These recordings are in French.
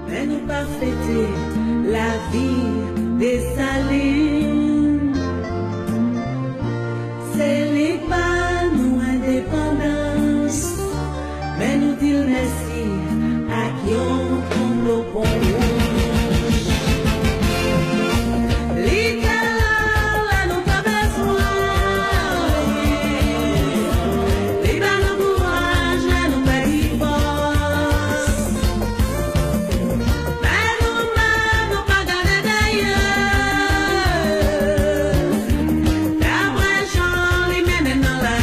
mais nous pas fêter la vie des salines. C'est les pas nous indépendance, mais nous disons merci à qui on tombe au bon rouge. Littéral, là nous pas besoin. Les bas nous courage, là nous pas divorce. Mais nous pas garder d'ailleurs. D'après Jean, les mènent dans la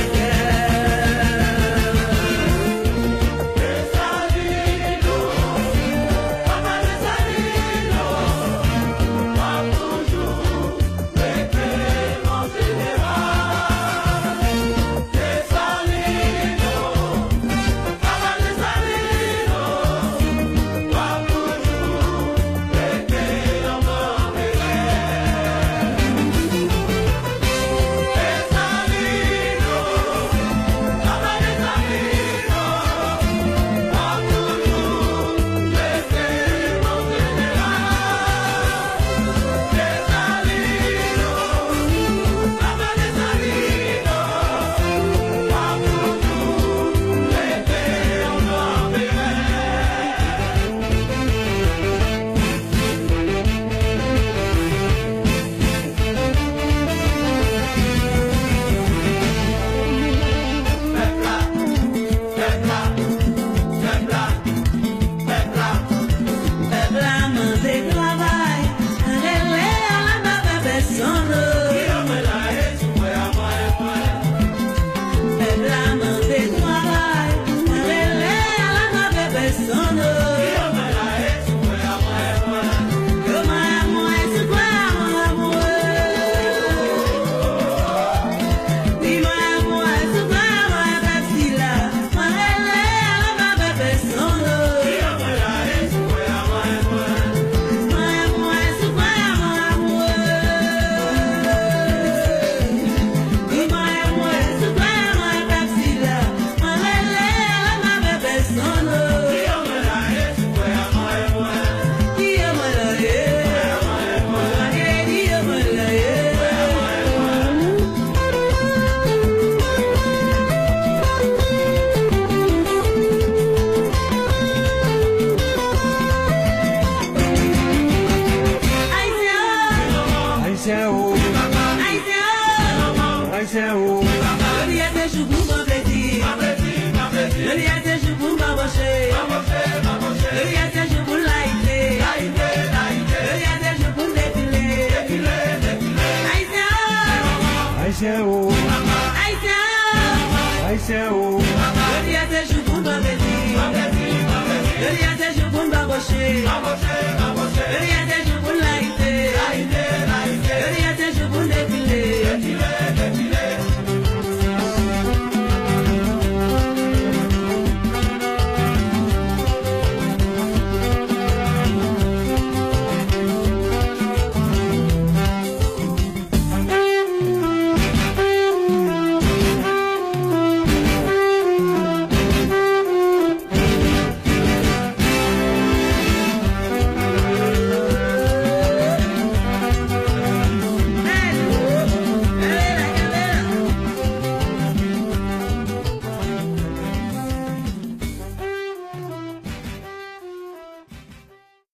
Haïtien,